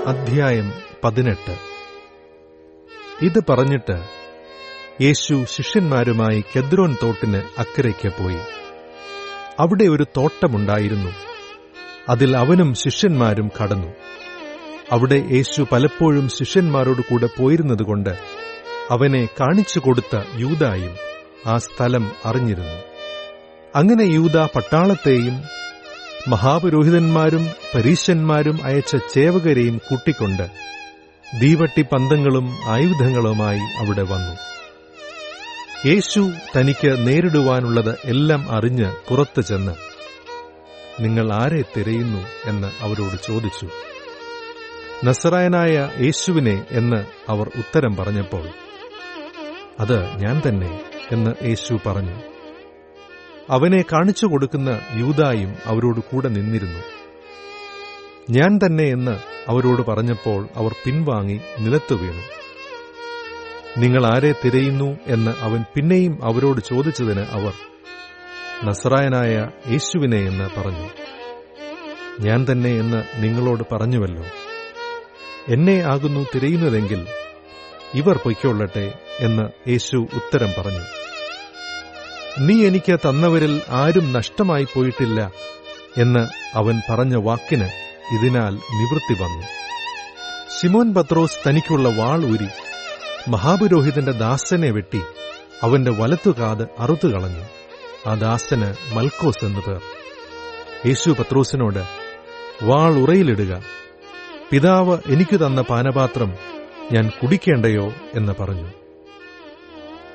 അധ്യായം 18. ഇത് പറഞ്ഞിട്ട് യേശു ശിഷ്യന്മാരുമായി കെദ്രോൻ തോട്ടിന് അക്കരയ്ക്ക് പോയി. അവിടെ ഒരു തോട്ടമുണ്ടായിരുന്നു. അതിൽ അവനും ശിഷ്യന്മാരും കടന്നു. അവിടെ യേശു പലപ്പോഴും ശിഷ്യന്മാരോട് കൂടെ പോയിരുന്നതുകൊണ്ട് അവനെ കാണിച്ചു കൊടുത്ത യൂദായും ആ സ്ഥലം അറിഞ്ഞിരുന്നു. അങ്ങനെ യൂദാ പട്ടാളത്തെയും മഹാപുരോഹിതന്മാരും പരീശന്മാരും അയച്ച ചേവകരെയും കൂട്ടിക്കൊണ്ട് ദീവട്ടി പന്തങ്ങളും ആയുധങ്ങളുമായി അവിടെ വന്നു. യേശു തനിക്ക് നേരിടുവാനുള്ളത് എല്ലാം അറിഞ്ഞ് പുറത്തു ചെന്ന്, നിങ്ങൾ ആരെ തിരയുന്നു എന്ന് അവരോട് ചോദിച്ചു. നസറായനായ യേശുവിനെ എന്ന് അവർ ഉത്തരം പറഞ്ഞപ്പോൾ, അത് ഞാൻ തന്നെ എന്ന് യേശു പറഞ്ഞു. അവനെ കാണിച്ചു കൊടുക്കുന്ന യൂദായും അവരോട് കൂടെ നിന്നിരുന്നു. ഞാൻ തന്നെ എന്ന് അവരോട് പറഞ്ഞപ്പോൾ അവർ പിൻവാങ്ങി നിലത്തു വീണു. നിങ്ങൾ ആരെ തിരയുന്നു എന്ന് അവൻ പിന്നെയും അവരോട് ചോദിച്ചതിന് അവർ, നസറായനായ യേശുവിനെ എന്ന് പറഞ്ഞു. ഞാൻ തന്നെ എന്ന് നിങ്ങളോട് പറഞ്ഞുവല്ലോ. എന്നെ ആകുന്നു തിരയുന്നതെങ്കിൽ ഇവർ പൊയ്ക്കൊള്ളട്ടെ എന്ന് യേശു ഉത്തരം പറഞ്ഞു. നീ എനിക്ക് തന്നവരിൽ ആരും നഷ്ടമായി പോയിട്ടില്ല എന്ന് അവൻ പറഞ്ഞ വാക്കിന് ഇതിനാൽ നിവൃത്തി വന്നു. ശിമോൻ പത്രോസ് തനിക്കുള്ള വാൾ ഊരി മഹാപുരോഹിതന്റെ ദാസനെ വെട്ടി അവന്റെ വലത്തുകാത് അറുത്തുകളഞ്ഞു. ആ ദാസന് മൽക്കോസ് എന്നു പേർ. യേശു പത്രോസിനോട്, വാൾ ഉറയിലിടുക, പിതാവ് എനിക്കു തന്ന പാനപാത്രം ഞാൻ കുടിക്കേണ്ടയോ എന്ന് പറഞ്ഞു.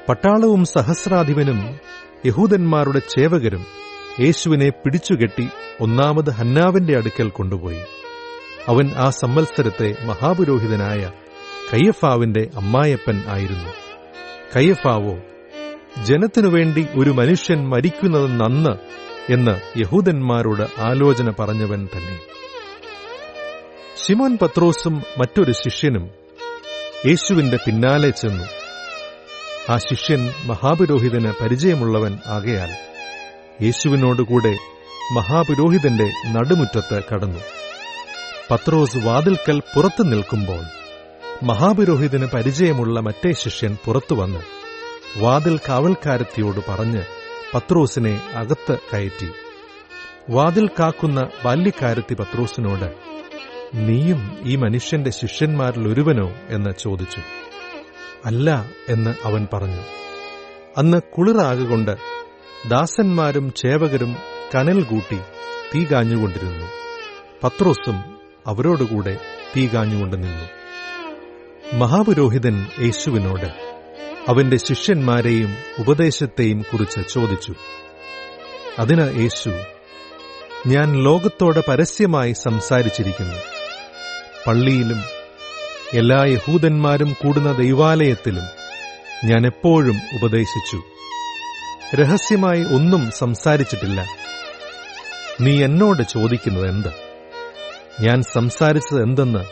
പട്ടാളവും സഹസ്രാധിപനും യഹൂദന്മാരുടെ ചേവകരും യേശുവിനെ പിടിച്ചുകെട്ടി ഒന്നാമത് ഹന്നാവിന്റെ അടുക്കൽ കൊണ്ടുപോയി. അവൻ ആ സംവത്സരത്തെ മഹാപുരോഹിതനായ കയ്യഫാവിന്റെ അമ്മായപ്പൻ ആയിരുന്നു. കയ്യഫാവോ, ജനത്തിനുവേണ്ടി ഒരു മനുഷ്യൻ മരിക്കുന്നത് നന്ന് എന്ന് യഹൂദന്മാരോട് ആലോചന പറഞ്ഞവൻ തന്നെ. ശിമോൻ പത്രോസും മറ്റൊരു ശിഷ്യനും യേശുവിന്റെ പിന്നാലെ ചെന്നു. ആ ശിഷ്യൻ മഹാപുരോഹിതന് പരിചയമുള്ളവൻ ആകയാൽ യേശുവിനോടുകൂടെ മഹാപുരോഹിതന്റെ നടുമുറ്റത്ത് കടന്നു. പത്രോസ് വാതിൽക്കൽ പുറത്തു നിൽക്കുമ്പോൾ മഹാപുരോഹിതന് പരിചയമുള്ള മറ്റേ ശിഷ്യൻ പുറത്തുവന്ന് വാതിൽ കാവൽക്കാരത്തിയോട് പറഞ്ഞ് പത്രോസിനെ അകത്ത് കയറ്റി. വാതിൽ കാക്കുന്ന ബാല്യക്കാരത്തി പത്രോസിനോട്, നീയും ഈ മനുഷ്യന്റെ ശിഷ്യന്മാരിൽ ഒരുവനോ എന്ന് ചോദിച്ചു. അല്ല എന്ന് അവൻ പറഞ്ഞു. അന്ന് കുളിറാകൊണ്ട് ദാസന്മാരും ചേവകരും കനൽ കൂട്ടി തീ കാഞ്ഞുകൊണ്ടിരുന്നു. പത്രോസും അവരോടുകൂടെ തീ കാഞ്ഞുകൊണ്ട് നിന്നു. മഹാപുരോഹിതൻ യേശുവിനോട് അവന്റെ ശിഷ്യന്മാരെയും ഉപദേശത്തെയും കുറിച്ച് ചോദിച്ചു. അതിന് യേശു, ഞാൻ ലോകത്തോട് പരസ്യമായി സംസാരിച്ചിരിക്കുന്നു. പള്ളിയിലും എല്ലാ യഹൂദന്മാരും കൂടുന്ന ദൈവാലയത്തിലും ഞാൻ എപ്പോഴും ഉപദേശിച്ചു. രഹസ്യമായി ഒന്നും സംസാരിച്ചിട്ടില്ല. നീ എന്നോട് ചോദിക്കുന്നത് എന്ത്? ഞാൻ സംസാരിച്ചത് എന്തെന്ന്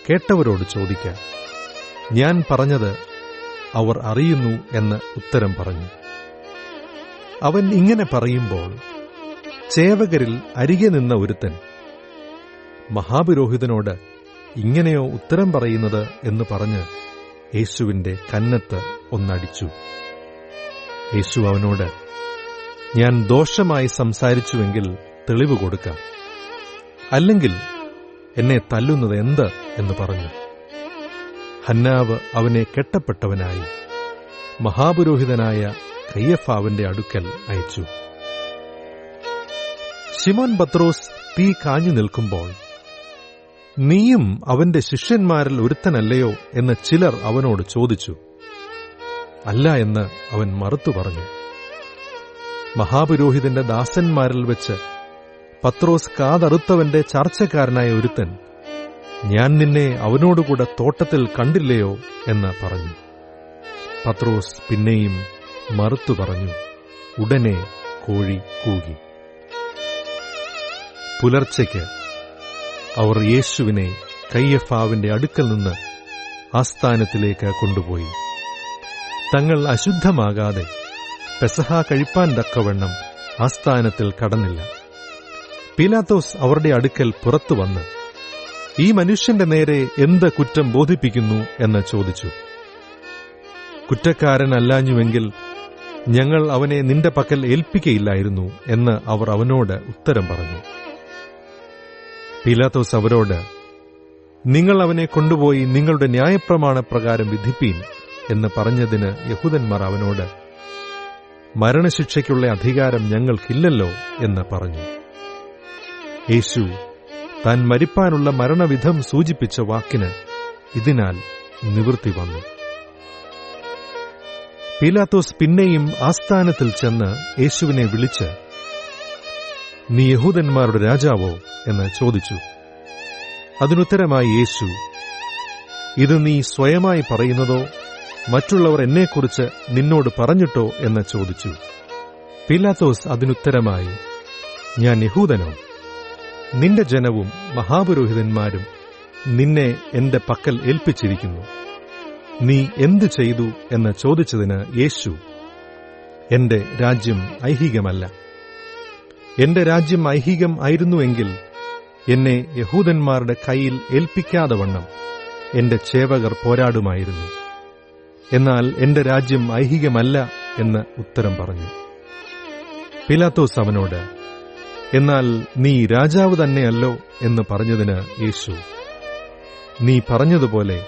കേട്ടവരോട് ചോദിക്കാം. ഞാൻ പറഞ്ഞത് അവർ അറിയുന്നു എന്ന് ഉത്തരം പറഞ്ഞു. അവൻ ഇങ്ങനെ പറയുമ്പോൾ ചേവകരിൽ അരികെ നിന്ന ഒരുത്തൻ, മഹാപുരോഹിതനോട് ഇങ്ങനെയോ ഉത്തരം പറയുന്നത് എന്ന് പറഞ്ഞ് യേശുവിന്റെ കന്നത്ത് ഒന്നടിച്ചു. യേശു അവനോട്, ഞാൻ ദോഷമായി സംസാരിച്ചുവെങ്കിൽ തെളിവ് കൊടുക്കാം, അല്ലെങ്കിൽ എന്നെ തല്ലുന്നത് എന്ത് എന്ന് പറഞ്ഞു. ഹന്നാവ് അവനെ കെട്ടപ്പെട്ടവനായി മഹാപുരോഹിതനായ കയ്യഫാവിന്റെ അടുക്കൽ അയച്ചു. ശിമോൻ പത്രോസ് തീ കാഞ്ഞു നിൽക്കുമ്പോൾ, നീയും അവന്റെ ശിഷ്യന്മാരിൽ ഒരുത്തനല്ലയോ എന്ന് ചിലർ അവനോട് ചോദിച്ചു. അല്ല എന്ന് അവൻ മറുത്തു പറഞ്ഞു. മഹാപുരോഹിതന്റെ ദാസന്മാരിൽ വെച്ച് പത്രോസ് കാതറുത്തവന്റെ ചാർച്ചക്കാരനായ ഒരുത്തൻ, ഞാൻ നിന്നെ അവനോടുകൂടെ തോട്ടത്തിൽ കണ്ടില്ലയോ എന്ന് പറഞ്ഞു. പത്രോസ് പിന്നെയും മറുത്തു പറഞ്ഞു. ഉടനെ കോഴി കൂകി. പുലർച്ചയ്ക്ക് അവർ യേശുവിനെ കയ്യഫാവിന്റെ അടുക്കൽ നിന്ന് ആസ്ഥാനത്തിലേക്ക് കൊണ്ടുപോയി. തങ്ങൾ അശുദ്ധമാകാതെ പെസഹ കഴിപ്പാൻ തക്കവണ്ണം ആസ്ഥാനത്തിൽ കടന്നില്ല. പീലാത്തോസ് അവരുടെ അടുക്കൽ പുറത്തുവന്ന്, ഈ മനുഷ്യന്റെ നേരെ എന്ത് കുറ്റം ബോധിപ്പിക്കുന്നു എന്ന് ചോദിച്ചു. കുറ്റക്കാരനല്ലാഞ്ഞുവെങ്കിൽ ഞങ്ങൾ അവനെ നിന്റെ പക്കൽ ഏൽപ്പിക്കയില്ലായിരുന്നു എന്ന് അവർ അവനോട് ഉത്തരം പറഞ്ഞു. പീലാത്തോസ് അവരോട്, നിങ്ങൾ അവനെ കൊണ്ടുപോയി നിങ്ങളുടെ ന്യായപ്രമാണപ്രകാരം വിധിപ്പീൻ എന്ന് പറഞ്ഞതിന് യഹൂദന്മാർ അവനോട്, മരണശിക്ഷയ്ക്കുള്ള അധികാരം ഞങ്ങൾക്കില്ലല്ലോ എന്ന് പറഞ്ഞു. യേശു താൻ മരിപ്പാനുള്ള മരണവിധം സൂചിപ്പിച്ച വാക്കിന് ഇതിനാൽ നിവൃത്തി വന്നു. പീലാത്തോസ് പിന്നെയും ആസ്ഥാനത്തിൽ ചെന്ന് യേശുവിനെ വിളിച്ച്, നീ യഹൂദന്മാരുടെ രാജാവോ എന്ന് ചോദിച്ചു. അതിനുത്തരമായി യേശു, ഇത് നീ സ്വയമായി പറയുന്നതോ മറ്റുള്ളവർ എന്നെക്കുറിച്ച് നിന്നോട് പറഞ്ഞിട്ടോ എന്ന് ചോദിച്ചു. പീലാത്തോസ് അതിനുത്തരമായി, ഞാൻ യഹൂദനോ? നിന്റെ ജനവും മഹാപുരോഹിതന്മാരും നിന്നെ എന്റെ പക്കൽ ഏൽപ്പിച്ചിരിക്കുന്നു. നീ എന്തു ചെയ്തു എന്ന് ചോദിച്ചതിന് യേശു, എന്റെ രാജ്യം ഐഹികമല്ല. എന്റെ രാജ്യം ഐഹികം ആയിരുന്നുവെങ്കിൽ എന്നെ യഹൂദന്മാരുടെ കയ്യിൽ ഏൽപ്പിക്കാതെ വണ്ണം എന്റെ ചേവകർ പോരാടുമായിരുന്നു. എന്നാൽ എന്റെ രാജ്യം ഐഹികമല്ല എന്ന് ഉത്തരം പറഞ്ഞു. പീലാത്തോസ് അവനോട്, എന്നാൽ നീ രാജാവ് തന്നെയല്ലോ എന്ന് പറഞ്ഞതിന് യേശു, നീ പറഞ്ഞതുപോലെ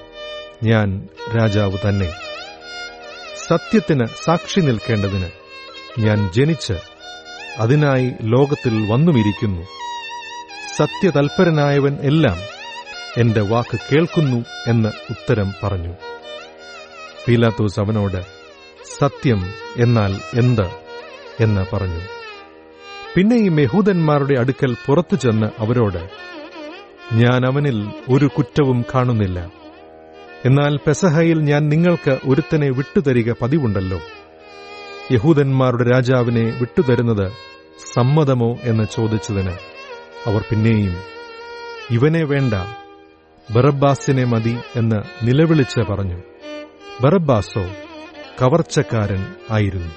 ഞാൻ രാജാവ് തന്നെ. സത്യത്തിന് സാക്ഷി നിൽക്കേണ്ടതിന് ഞാൻ ജനിച്ച് അതിനായി ലോകത്തിൽ വന്നുമിരിക്കുന്നു. സത്യതൽപരനായവൻ എല്ലാം എന്റെ വാക്ക് കേൾക്കുന്നു എന്ന് ഉത്തരം പറഞ്ഞു. പീലാത്തോസ് അവനോട്, സത്യം എന്നാൽ എന്ത് എന്ന് പറഞ്ഞു. പിന്നെയും യഹൂദന്മാരുടെ അടുക്കൽ പുറത്തു ചെന്ന് അവരോട്, ഞാൻ അവനിൽ ഒരു കുറ്റവും കാണുന്നില്ല. എന്നാൽ പെസഹയിൽ ഞാൻ നിങ്ങൾക്ക് ഒരുത്തനെ വിട്ടുതരിക പതിവുണ്ടല്ലോ. യഹൂദന്മാരുടെ രാജാവിനെ വിട്ടുതരുന്നത് സമ്മതമോ എന്ന് ചോദിച്ചതിന് അവർ പിന്നെയും, ഇവനെ വേണ്ട, ബറബ്ബാസിനെ മതി എന്ന് നിലവിളിച്ച് പറഞ്ഞു. ബറബ്ബാസോ കവർച്ചക്കാരൻ ആയിരുന്നു.